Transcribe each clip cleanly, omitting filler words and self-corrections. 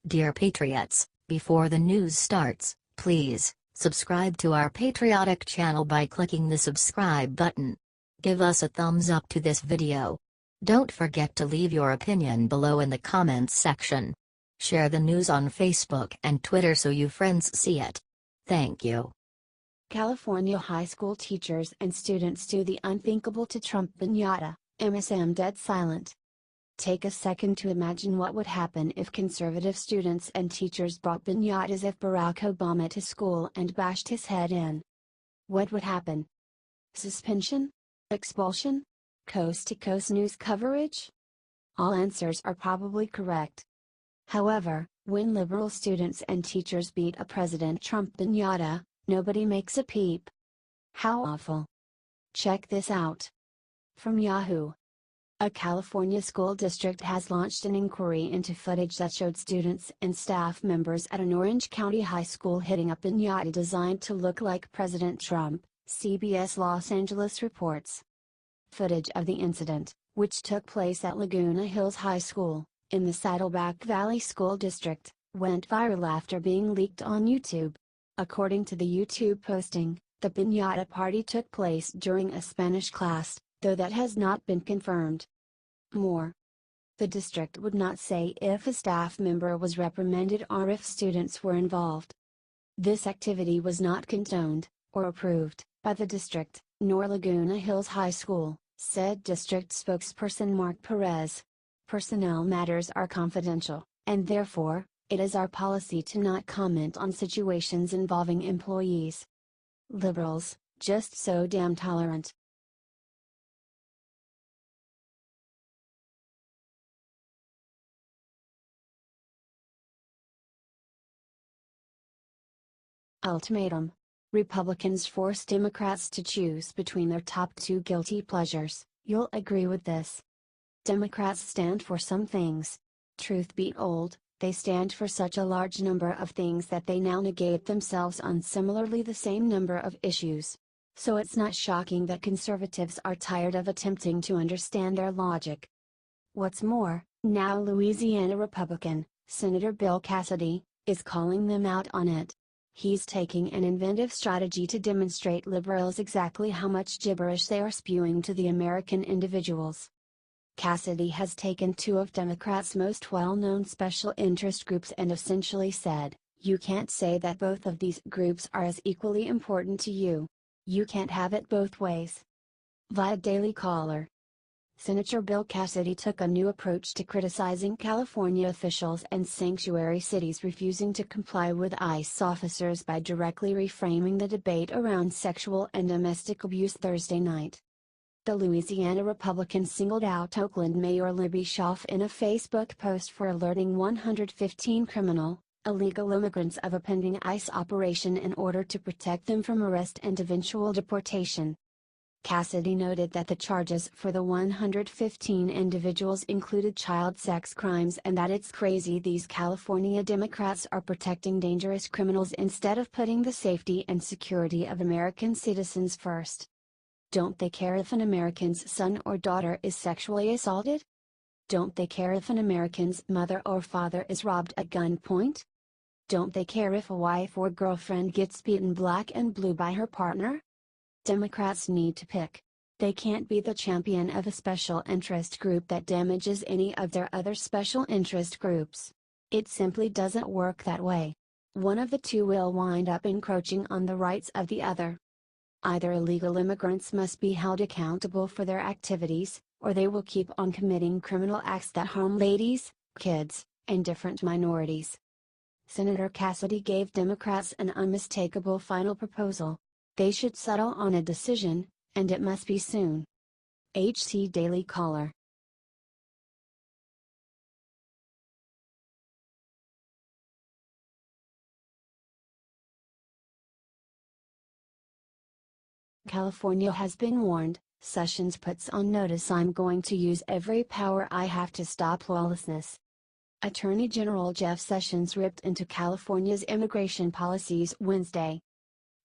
Dear Patriots, before the news starts, please subscribe to our patriotic channel by clicking the subscribe button. Give us a thumbs up to this video. Don't forget to leave your opinion below in the comments section. Share the news on Facebook and Twitter so you friends see it. Thank you. California high school teachers and students do the unthinkable to Trump piñata, MSM dead silent. Take a second to imagine what would happen if conservative students and teachers brought piñatas of Barack Obama to school and bashed his head in. What would happen? Suspension? Expulsion? Coast-to-coast news coverage? All answers are probably correct. However, when liberal students and teachers beat a President Trump piñata, nobody makes a peep. How awful. Check this out. From Yahoo. A California school district has launched an inquiry into footage that showed students and staff members at an Orange County high school hitting a piñata designed to look like President Trump, CBS Los Angeles reports. Footage of the incident, which took place at Laguna Hills High School, in the Saddleback Valley School District, went viral after being leaked on YouTube. According to the YouTube posting, the piñata party took place during a Spanish class, though that has not been confirmed. More. The district would not say if a staff member was reprimanded or if students were involved. This activity was not condoned, or approved, by the district, nor Laguna Hills High School, said district spokesperson Mark Perez. Personnel matters are confidential, and therefore, it is our policy to not comment on situations involving employees. Liberals, just so damn tolerant. Ultimatum. Republicans force Democrats to choose between their top two guilty pleasures. You'll agree with this. Democrats stand for some things. Truth be told, they stand for such a large number of things that they now negate themselves on similarly the same number of issues. So it's not shocking that conservatives are tired of attempting to understand their logic. What's more, now Louisiana Republican, Senator Bill Cassidy, is calling them out on it. He's taking an inventive strategy to demonstrate liberals exactly how much gibberish they are spewing to the American individuals. Cassidy has taken two of Democrats' most well-known special interest groups and essentially said, "You can't say that both of these groups are as equally important to you. You can't have it both ways." Via Daily Caller. Senator Bill Cassidy took a new approach to criticizing California officials and sanctuary cities refusing to comply with ICE officers by directly reframing the debate around sexual and domestic abuse Thursday night. The Louisiana Republican singled out Oakland Mayor Libby Schaaf in a Facebook post for alerting 115 criminal, illegal immigrants of a pending ICE operation in order to protect them from arrest and eventual deportation. Cassidy noted that the charges for the 115 individuals included child sex crimes and that it's crazy these California Democrats are protecting dangerous criminals instead of putting the safety and security of American citizens first. Don't they care if an American's son or daughter is sexually assaulted? Don't they care if an American's mother or father is robbed at gunpoint? Don't they care if a wife or girlfriend gets beaten black and blue by her partner? Democrats need to pick. They can't be the champion of a special interest group that damages any of their other special interest groups. It simply doesn't work that way. One of the two will wind up encroaching on the rights of the other. Either illegal immigrants must be held accountable for their activities, or they will keep on committing criminal acts that harm ladies, kids, and different minorities. Senator Cassidy gave Democrats an unmistakable final proposal. They should settle on a decision, and it must be soon. HC Daily Caller. California has been warned, Sessions puts on notice I'm going to use every power I have to stop lawlessness. Attorney General Jeff Sessions ripped into California's immigration policies Wednesday.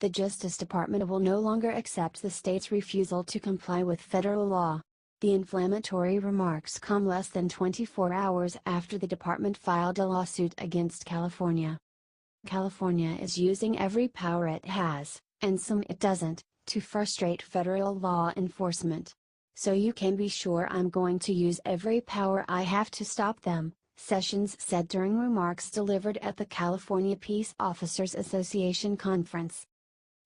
The Justice Department will no longer accept the state's refusal to comply with federal law. The inflammatory remarks come less than 24 hours after the department filed a lawsuit against California. California is using every power it has, and some it doesn't, to frustrate federal law enforcement. So you can be sure I'm going to use every power I have to stop them, Sessions said during remarks delivered at the California Peace Officers Association conference.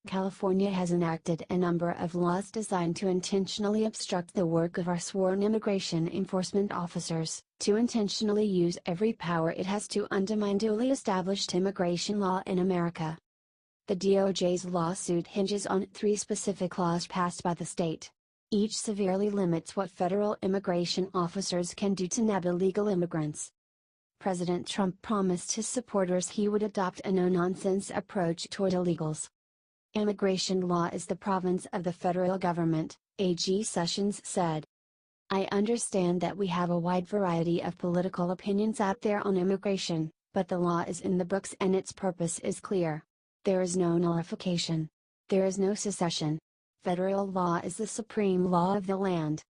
California has enacted a number of laws designed to intentionally obstruct the work of our sworn immigration enforcement officers, to intentionally use every power it has to undermine duly established immigration law in America. The DOJ's lawsuit hinges on 3 specific laws passed by the state. Each severely limits what federal immigration officers can do to nab illegal immigrants. President Trump promised his supporters he would adopt a no-nonsense approach toward illegals. Immigration law is the province of the federal government, AG Sessions said. I understand that we have a wide variety of political opinions out there on immigration, but the law is in the books and its purpose is clear. There is no nullification. There is no secession. Federal law is the supreme law of the land.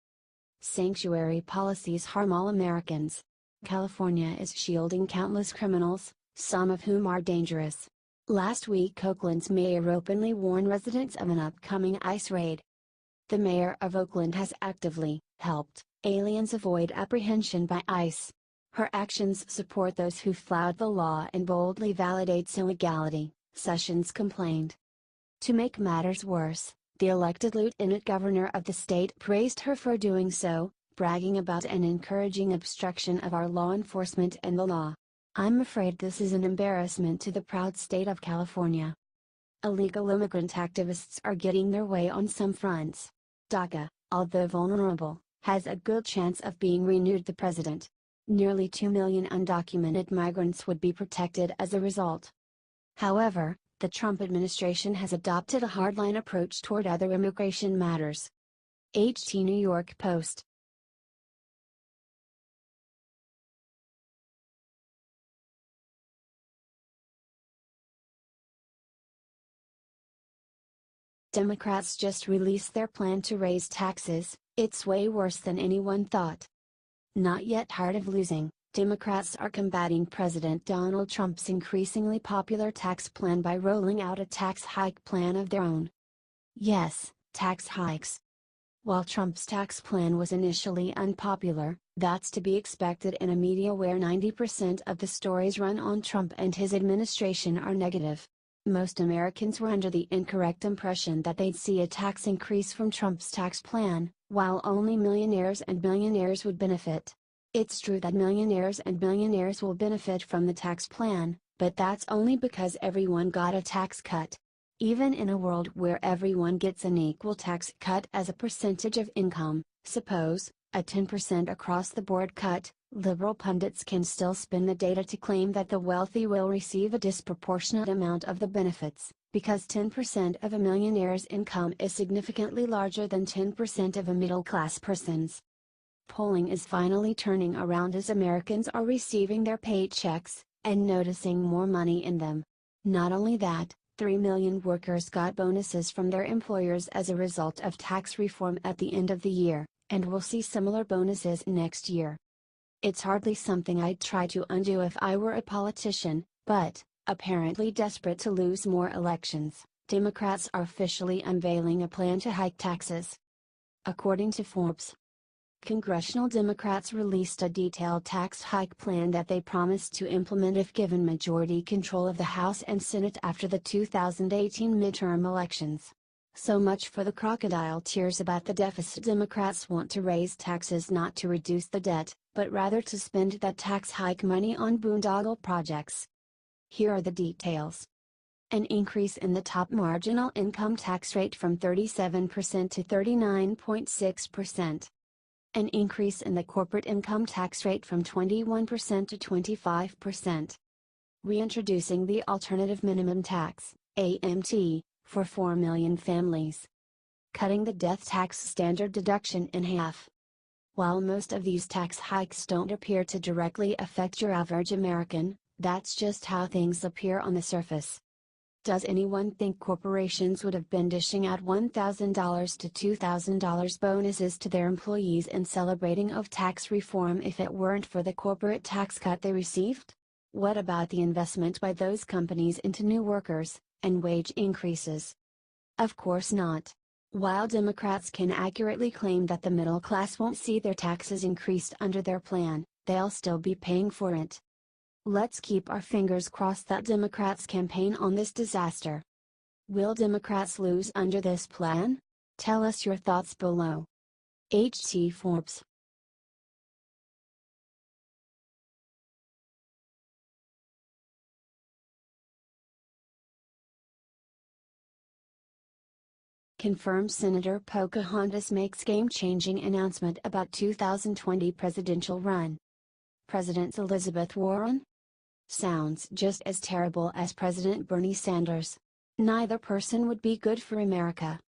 Sanctuary policies harm all Americans. California is shielding countless criminals, some of whom are dangerous. Last week Oakland's mayor openly warned residents of an upcoming ICE raid. The mayor of Oakland has actively helped aliens avoid apprehension by ICE. Her actions support those who flout the law and boldly validates illegality, Sessions complained. To make matters worse, the elected lieutenant governor of the state praised her for doing so, bragging about and encouraging obstruction of our law enforcement and the law. I'm afraid this is an embarrassment to the proud state of California. Illegal immigrant activists are getting their way on some fronts. DACA, although vulnerable, has a good chance of being renewed, the president. Nearly 2 million undocumented migrants would be protected as a result. However, the Trump administration has adopted a hardline approach toward other immigration matters. HT New York Post. Democrats just released their plan to raise taxes. It's way worse than anyone thought. Not yet tired of losing, Democrats are combating President Donald Trump's increasingly popular tax plan by rolling out a tax hike plan of their own. Yes, tax hikes. While Trump's tax plan was initially unpopular, that's to be expected in a media where 90% of the stories run on Trump and his administration are negative. Most Americans were under the incorrect impression that they'd see a tax increase from Trump's tax plan, while only millionaires and billionaires would benefit. It's true that millionaires and billionaires will benefit from the tax plan, but that's only because everyone got a tax cut. Even in a world where everyone gets an equal tax cut as a percentage of income, suppose, a 10% across-the-board cut, liberal pundits can still spin the data to claim that the wealthy will receive a disproportionate amount of the benefits, because 10% of a millionaire's income is significantly larger than 10% of a middle-class person's. Polling is finally turning around as Americans are receiving their paychecks, and noticing more money in them. Not only that, 3 million workers got bonuses from their employers as a result of tax reform at the end of the year, and will see similar bonuses next year. It's hardly something I'd try to undo if I were a politician, but, apparently desperate to lose more elections, Democrats are officially unveiling a plan to hike taxes. According to Forbes, congressional Democrats released a detailed tax hike plan that they promised to implement if given majority control of the House and Senate after the 2018 midterm elections. So much for the crocodile tears about the deficit. Democrats want to raise taxes not to reduce the debt, but rather to spend that tax hike money on boondoggle projects. Here are the details. An increase in the top marginal income tax rate from 37% to 39.6%. An increase in the corporate income tax rate from 21% to 25%. Reintroducing the alternative minimum tax, AMT, for 4 million families. Cutting the death tax standard deduction in half. While most of these tax hikes don't appear to directly affect your average American, that's just how things appear on the surface. Does anyone think corporations would have been dishing out $1,000 to $2,000 bonuses to their employees and celebrating of tax reform if it weren't for the corporate tax cut they received? What about the investment by those companies into new workers, and wage increases? Of course not. While Democrats can accurately claim that the middle class won't see their taxes increased under their plan, they'll still be paying for it. Let's keep our fingers crossed that Democrats campaign on this disaster. Will Democrats lose under this plan? Tell us your thoughts below. H.T. Forbes. Confirmed Senator Pocahontas makes game-changing announcement about 2020 presidential run. President Elizabeth Warren? Sounds just as terrible as President Bernie Sanders. Neither person would be good for America.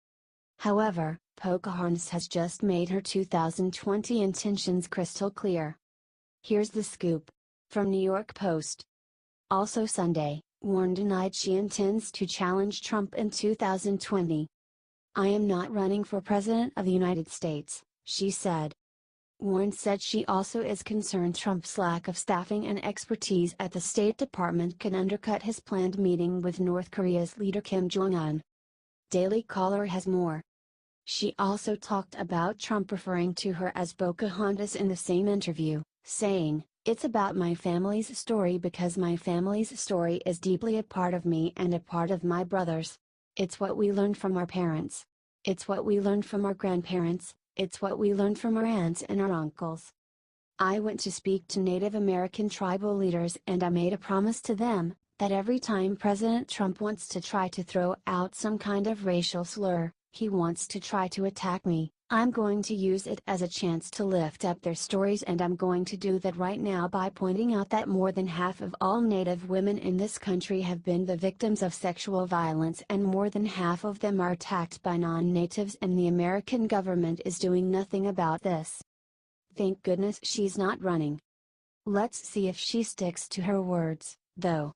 However, Pocahontas has just made her 2020 intentions crystal clear. Here's the scoop. From New York Post. Also Sunday, Warren denied she intends to challenge Trump in 2020. "I am not running for President of the United States," she said. Warren said she also is concerned Trump's lack of staffing and expertise at the State Department can undercut his planned meeting with North Korea's leader Kim Jong-un. Daily Caller has more. She also talked about Trump referring to her as Pocahontas in the same interview, saying, "It's about my family's story because my family's story is deeply a part of me and a part of my brothers. It's what we learned from our parents. It's what we learned from our grandparents. It's what we learned from our aunts and our uncles. I went to speak to Native American tribal leaders and I made a promise to them, that every time President Trump wants to try to throw out some kind of racial slur, he wants to try to attack me, I'm going to use it as a chance to lift up their stories, and I'm going to do that right now by pointing out that more than half of all Native women in this country have been the victims of sexual violence, and more than half of them are attacked by non-natives, and the American government is doing nothing about this." Thank goodness she's not running. Let's see if she sticks to her words, though.